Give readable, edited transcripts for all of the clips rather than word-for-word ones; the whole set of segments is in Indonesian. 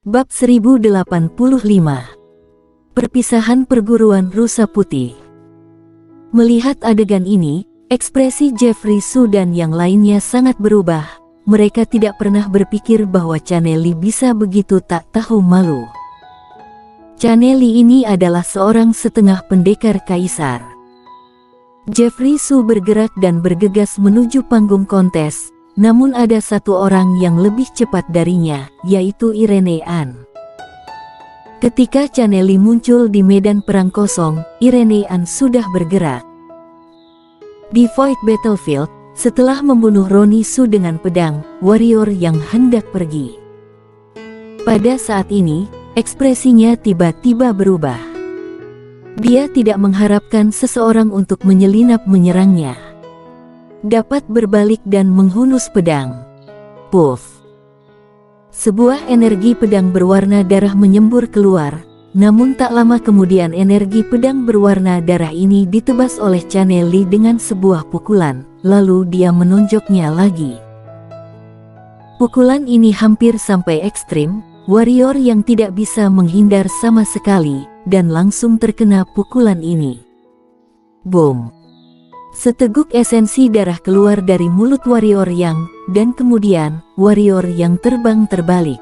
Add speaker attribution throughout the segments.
Speaker 1: Bab 1085. Perpisahan perguruan rusa putih. Melihat adegan ini, ekspresi Jeffrey Su dan yang lainnya sangat berubah. Mereka tidak pernah berpikir bahwa Chaneli bisa begitu tak tahu malu. Chaneli ini adalah seorang setengah pendekar kaisar. Jeffrey Su bergerak dan bergegas menuju panggung kontes. Namun ada satu orang yang lebih cepat darinya, yaitu Irene An. Ketika Chaneli muncul di medan perang kosong, Irene An sudah bergerak. Di Void Battlefield, setelah membunuh Roni Su dengan pedang, warrior yang hendak pergi. Pada saat ini, ekspresinya tiba-tiba berubah. Dia tidak mengharapkan seseorang untuk menyelinap menyerangnya. Dapat berbalik dan menghunus pedang. Puff. Sebuah energi pedang berwarna darah menyembur keluar, namun tak lama kemudian energi pedang berwarna darah ini ditebas oleh Chaneli dengan sebuah pukulan, lalu dia menonjoknya lagi. Pukulan ini hampir sampai ekstrim, warrior yang tidak bisa menghindar sama sekali, dan langsung terkena pukulan ini. Boom. Seteguk esensi darah keluar dari mulut warrior yang, dan kemudian, warrior yang terbang terbalik.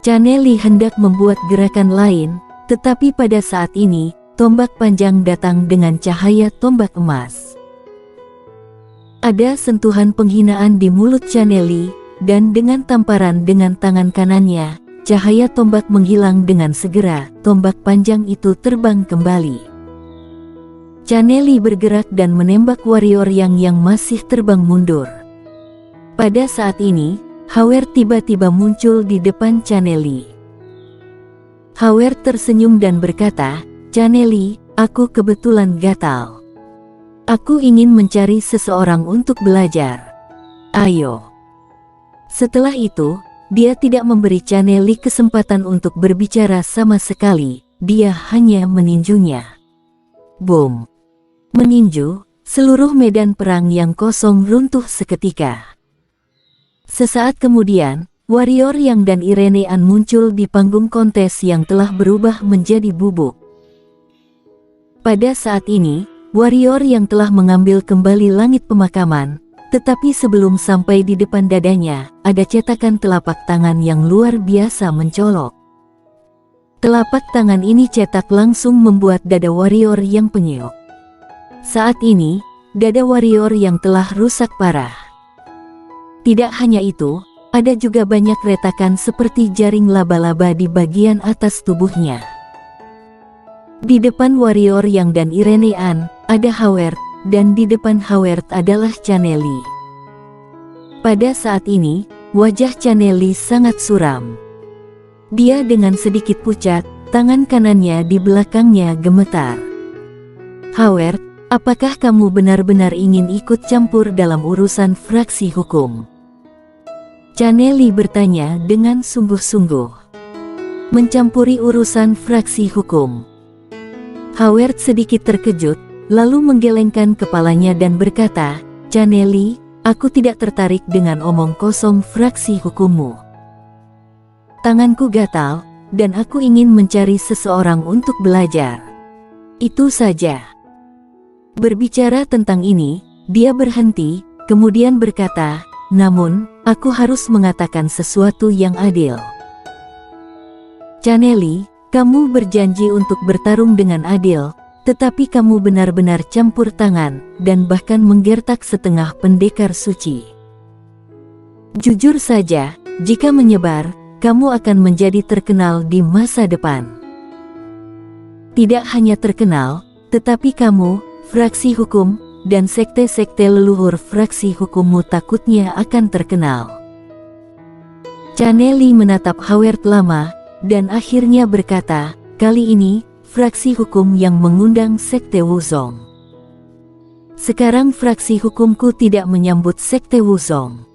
Speaker 1: Chaneli hendak membuat gerakan lain, tetapi pada saat ini, tombak panjang datang dengan cahaya tombak emas. Ada sentuhan penghinaan di mulut Chaneli, dan dengan tamparan dengan tangan kanannya, cahaya tombak menghilang dengan segera, tombak panjang itu terbang kembali. Chaneli bergerak dan menembak warrior yang masih terbang mundur. Pada saat ini, Howard tiba-tiba muncul di depan Chaneli. Howard tersenyum dan berkata, "Chaneli, aku kebetulan gatal. Aku ingin mencari seseorang untuk belajar. Ayo." Setelah itu, dia tidak memberi Chaneli kesempatan untuk berbicara sama sekali, dia hanya meninjunya. Boom. Meninju, seluruh medan perang yang kosong runtuh seketika. Sesaat kemudian, warrior yang dan Irene An muncul di panggung kontes yang telah berubah menjadi bubuk. Pada saat ini, warrior yang telah mengambil kembali langit pemakaman, tetapi sebelum sampai di depan dadanya, ada cetakan telapak tangan yang luar biasa mencolok. Telapak tangan ini cetak langsung membuat dada warrior yang penyok. Saat ini, dada warrior yang telah rusak parah. Tidak hanya itu, ada juga banyak retakan seperti jaring laba-laba di bagian atas tubuhnya. Di depan warrior yang dan Irene An, ada Howard, dan di depan Howard adalah Chaneli. Pada saat ini, wajah Chaneli sangat suram. Dia dengan sedikit pucat, tangan kanannya di belakangnya gemetar. "Howard, apakah kamu benar-benar ingin ikut campur dalam urusan fraksi hukum?" Chaneli bertanya dengan sungguh-sungguh. "Mencampuri urusan fraksi hukum?" Howard sedikit terkejut, lalu menggelengkan kepalanya dan berkata, "Chaneli, aku tidak tertarik dengan omong kosong fraksi hukummu. Tanganku gatal, dan aku ingin mencari seseorang untuk belajar. Itu saja." Berbicara tentang ini, dia berhenti, kemudian berkata, "Namun, aku harus mengatakan sesuatu yang adil. Chaneli, kamu berjanji untuk bertarung dengan adil, tetapi kamu benar-benar campur tangan, dan bahkan menggertak setengah pendekar suci. Jujur saja, jika menyebar, kamu akan menjadi terkenal di masa depan. Tidak hanya terkenal, tetapi kamu, fraksi hukum, dan sekte-sekte leluhur fraksi hukummu takutnya akan terkenal." Chaneli menatap Howard lama, dan akhirnya berkata, "Kali ini, fraksi hukum yang mengundang sekte Wuzong. Sekarang fraksi hukumku tidak menyambut sekte Wuzong.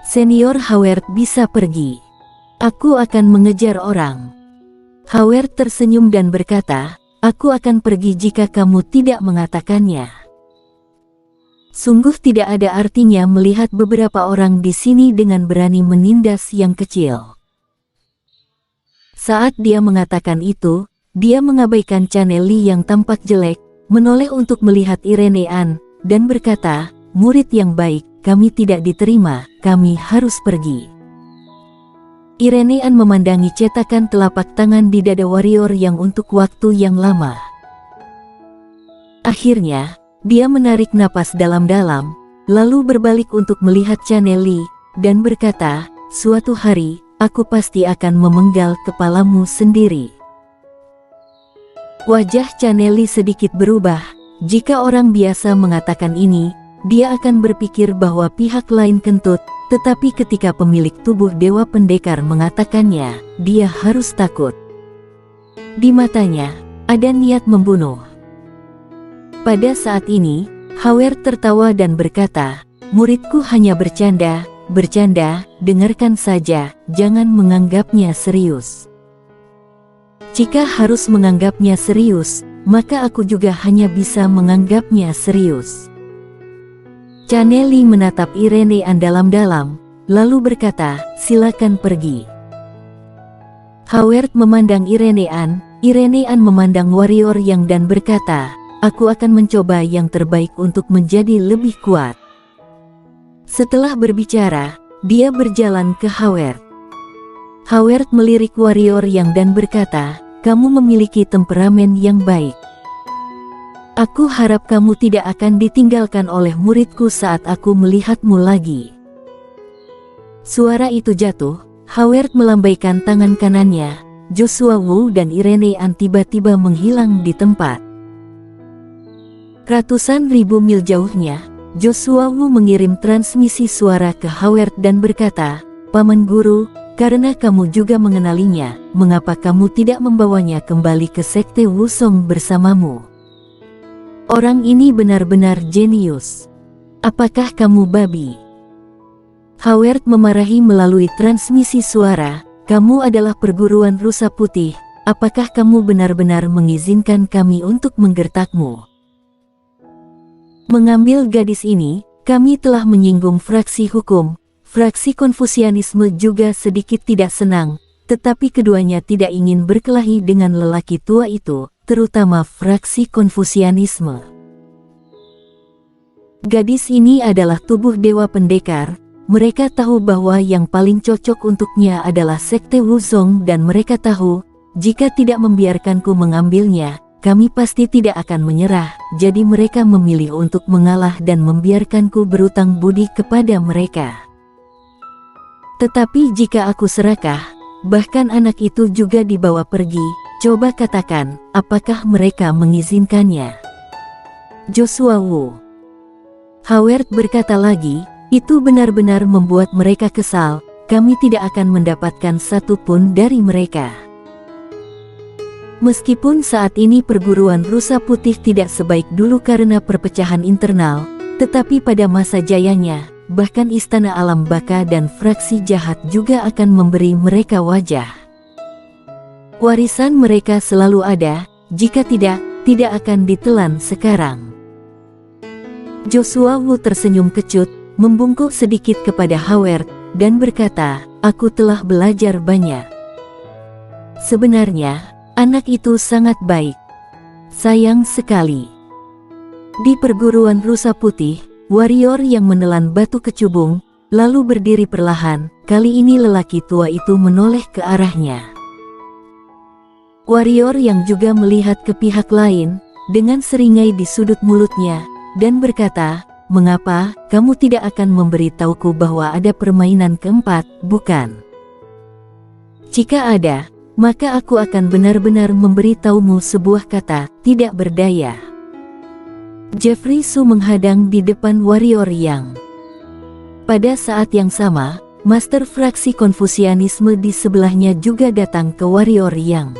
Speaker 1: Senior Howard bisa pergi. Aku akan mengejar orang." Howard tersenyum dan berkata, "Aku akan pergi jika kamu tidak mengatakannya." Sungguh tidak ada artinya melihat beberapa orang di sini dengan berani menindas yang kecil. Saat dia mengatakan itu, dia mengabaikan Chaneli yang tampak jelek, menoleh untuk melihat Irene An, dan berkata, "Murid yang baik, kami tidak diterima, kami harus pergi." Irene An memandangi cetakan telapak tangan di dada warrior yang untuk waktu yang lama. Akhirnya, dia menarik napas dalam-dalam, lalu berbalik untuk melihat Chaneli, dan berkata, "Suatu hari, aku pasti akan memenggal kepalamu sendiri." Wajah Chaneli sedikit berubah. Jika orang biasa mengatakan ini, dia akan berpikir bahwa pihak lain kentut, tetapi ketika pemilik tubuh Dewa Pendekar mengatakannya, dia harus takut. Di matanya, ada niat membunuh. Pada saat ini, Howard tertawa dan berkata, "Muridku hanya bercanda, dengarkan saja, jangan menganggapnya serius." Jika harus menganggapnya serius, maka aku juga hanya bisa menganggapnya serius. Chaneli menatap Irene An dalam-dalam, lalu berkata, "Silakan pergi." Howard memandang Irene An memandang warrior yang dan berkata, "Aku akan mencoba yang terbaik untuk menjadi lebih kuat." Setelah berbicara, dia berjalan ke Howard. Howard melirik warrior yang dan berkata, "Kamu memiliki temperamen yang baik. Aku harap kamu tidak akan ditinggalkan oleh muridku saat aku melihatmu lagi." Suara itu jatuh, Howard melambaikan tangan kanannya, Joshua Wu dan Irene An tiba-tiba menghilang di tempat. Ratusan ribu mil jauhnya, Joshua Wu mengirim transmisi suara ke Howard dan berkata, "Paman Guru, karena kamu juga mengenalinya, mengapa kamu tidak membawanya kembali ke Sekte Wusong bersamamu? Orang ini benar-benar jenius. Apakah kamu babi?" Howard memarahi melalui transmisi suara, "Kamu adalah perguruan rusa putih, apakah kamu benar-benar mengizinkan kami untuk menggertakmu? Mengambil gadis ini, kami telah menyinggung fraksi hukum." Fraksi Konfusianisme juga sedikit tidak senang, tetapi keduanya tidak ingin berkelahi dengan lelaki tua itu, terutama fraksi Konfusianisme. Gadis ini adalah tubuh Dewa Pendekar, mereka tahu bahwa yang paling cocok untuknya adalah Sekte Wusong dan mereka tahu, jika tidak membiarkanku mengambilnya, kami pasti tidak akan menyerah, jadi mereka memilih untuk mengalah dan membiarkanku berutang budi kepada mereka. Tetapi jika aku serakah, bahkan anak itu juga dibawa pergi, coba katakan, apakah mereka mengizinkannya?" Joshua Wu. Howard berkata lagi, "Itu benar-benar membuat mereka kesal, kami tidak akan mendapatkan satu pun dari mereka." Meskipun saat ini perguruan rusa putih tidak sebaik dulu karena perpecahan internal, tetapi pada masa jayanya, bahkan Istana Alam Baka dan fraksi jahat juga akan memberi mereka wajah. Warisan mereka selalu ada, jika tidak akan ditelan sekarang. Joshua Wu tersenyum kecut, membungkuk sedikit kepada Howard, dan berkata, "Aku telah belajar banyak. Sebenarnya, anak itu sangat baik. Sayang sekali." Di perguruan rusa putih, warrior yang menelan batu kecubung, lalu berdiri perlahan, kali ini lelaki tua itu menoleh ke arahnya. Warrior yang juga melihat ke pihak lain, dengan seringai di sudut mulutnya, dan berkata, "Mengapa, kamu tidak akan memberitahuku bahwa ada permainan keempat, bukan? Jika ada, maka aku akan benar-benar memberitahumu sebuah kata, tidak berdaya." Jeffrey Su menghadang di depan warrior yang. Pada saat yang sama, Master fraksi Konfusianisme di sebelahnya juga datang ke warrior yang.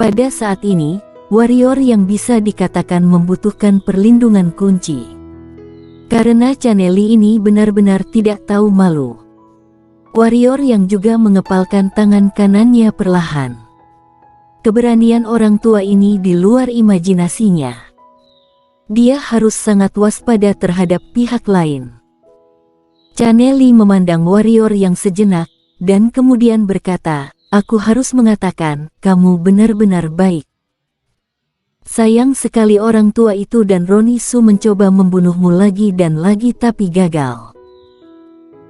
Speaker 1: Pada saat ini, warrior yang bisa dikatakan membutuhkan perlindungan kunci. Karena Chaneli ini benar-benar tidak tahu malu. Warrior yang juga mengepalkan tangan kanannya perlahan. Keberanian orang tua ini di luar imajinasinya. Dia harus sangat waspada terhadap pihak lain. Chaneli memandang warrior yang sejenak, dan kemudian berkata, aku harus mengatakan, kamu benar-benar baik. Sayang sekali orang tua itu dan Roni Su mencoba membunuhmu lagi dan lagi tapi gagal.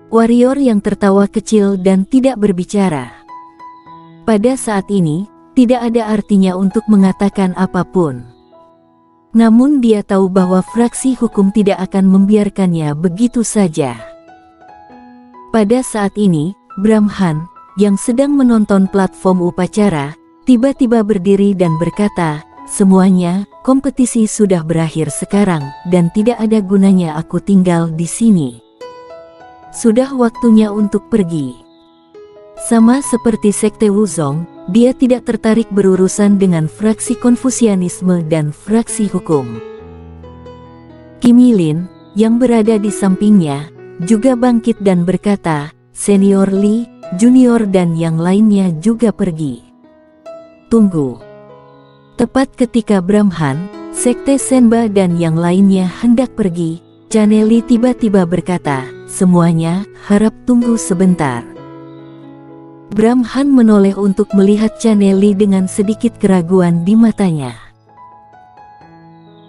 Speaker 1: Warrior yang tertawa kecil dan tidak berbicara. Pada saat ini, tidak ada artinya untuk mengatakan apapun. Namun dia tahu bahwa fraksi hukum tidak akan membiarkannya begitu saja. Pada saat ini, Brahman, yang sedang menonton platform upacara, tiba-tiba berdiri dan berkata, semuanya, kompetisi sudah berakhir sekarang, dan tidak ada gunanya aku tinggal di sini. Sudah waktunya untuk pergi. Sama seperti Sekte Wuzong, dia tidak tertarik berurusan dengan fraksi Konfusianisme dan fraksi hukum. Kim Yilin, yang berada di sampingnya, juga bangkit dan berkata, Senior Li, Junior dan yang lainnya juga pergi. Tunggu. Tepat ketika Brahman, Sekte Senba dan yang lainnya hendak pergi, Chaneli tiba-tiba berkata, semuanya, harap tunggu sebentar. Brahman menoleh untuk melihat Chaneli dengan sedikit keraguan di matanya.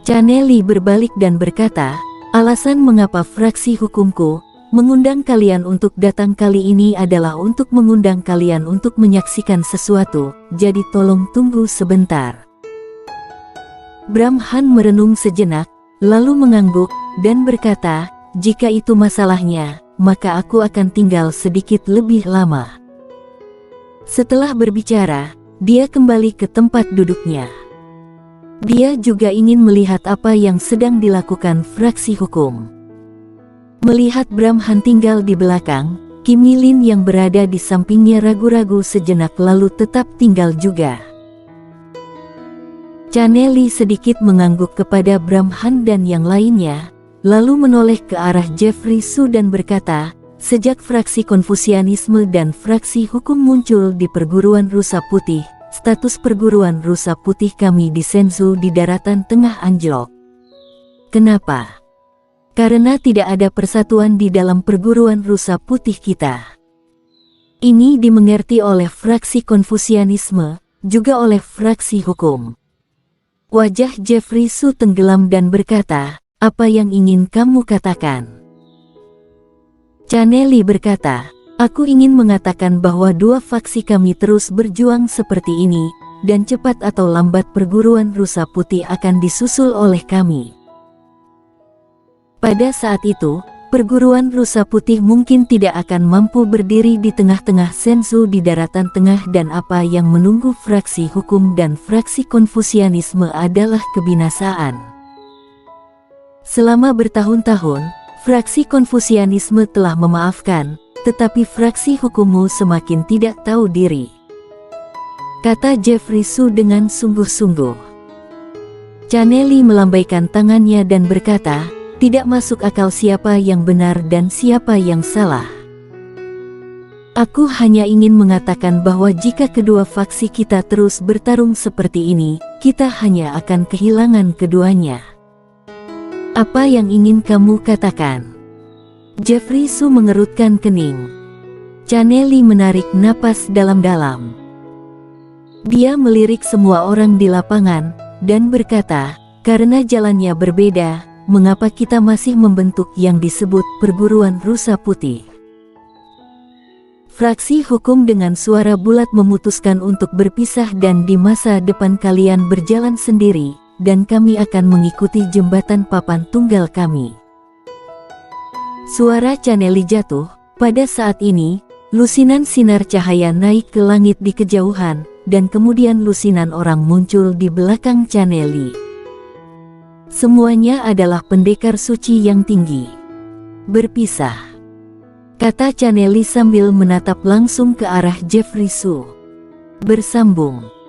Speaker 1: Chaneli berbalik dan berkata, alasan mengapa fraksi hukumku mengundang kalian untuk datang kali ini adalah untuk mengundang kalian untuk menyaksikan sesuatu, jadi tolong tunggu sebentar. Brahman merenung sejenak, lalu mengangguk, dan berkata, jika itu masalahnya, maka aku akan tinggal sedikit lebih lama. Setelah berbicara, dia kembali ke tempat duduknya. Dia juga ingin melihat apa yang sedang dilakukan fraksi hukum. Melihat Brahman tinggal di belakang, Kim Yilin yang berada di sampingnya ragu-ragu sejenak lalu tetap tinggal juga. Chaneli sedikit mengangguk kepada Brahman dan yang lainnya, lalu menoleh ke arah Jeffrey Su dan berkata, sejak fraksi Konfusianisme dan fraksi hukum muncul di perguruan rusa putih, status perguruan rusa putih kami di Senzu di daratan tengah anjlok. Kenapa? Karena tidak ada persatuan di dalam perguruan rusa putih kita. Ini dimengerti oleh fraksi Konfusianisme, juga oleh fraksi hukum. Wajah Jeffrey Su tenggelam dan berkata, apa yang ingin kamu katakan? Chaneli berkata, aku ingin mengatakan bahwa dua faksi kami terus berjuang seperti ini, dan cepat atau lambat perguruan rusa putih akan disusul oleh kami. Pada saat itu, perguruan rusa putih mungkin tidak akan mampu berdiri di tengah-tengah Senzu di daratan tengah dan apa yang menunggu fraksi hukum dan fraksi Konfusianisme adalah kebinasaan. Selama bertahun-tahun, fraksi Konfusianisme telah memaafkan, tetapi fraksi hukummu semakin tidak tahu diri. Kata Jeffrey Su dengan sungguh-sungguh. Chaneli melambaikan tangannya dan berkata, tidak masuk akal siapa yang benar dan siapa yang salah. Aku hanya ingin mengatakan bahwa jika kedua faksi kita terus bertarung seperti ini, kita hanya akan kehilangan keduanya. Apa yang ingin kamu katakan? Jeffrey Su mengerutkan kening. Chaneli menarik napas dalam-dalam. Dia melirik semua orang di lapangan, dan berkata, karena jalannya berbeda, mengapa kita masih membentuk yang disebut perguruan rusa putih? Fraksi hukum dengan suara bulat memutuskan untuk berpisah dan di masa depan kalian berjalan sendiri, dan kami akan mengikuti jembatan papan tunggal kami. Suara Chaneli jatuh. Pada saat ini, lusinan sinar cahaya naik ke langit di kejauhan, dan kemudian lusinan orang muncul di belakang Chaneli. Semuanya adalah pendekar suci yang tinggi. Berpisah, kata Chaneli sambil menatap langsung ke arah Jeffrey Su. Bersambung.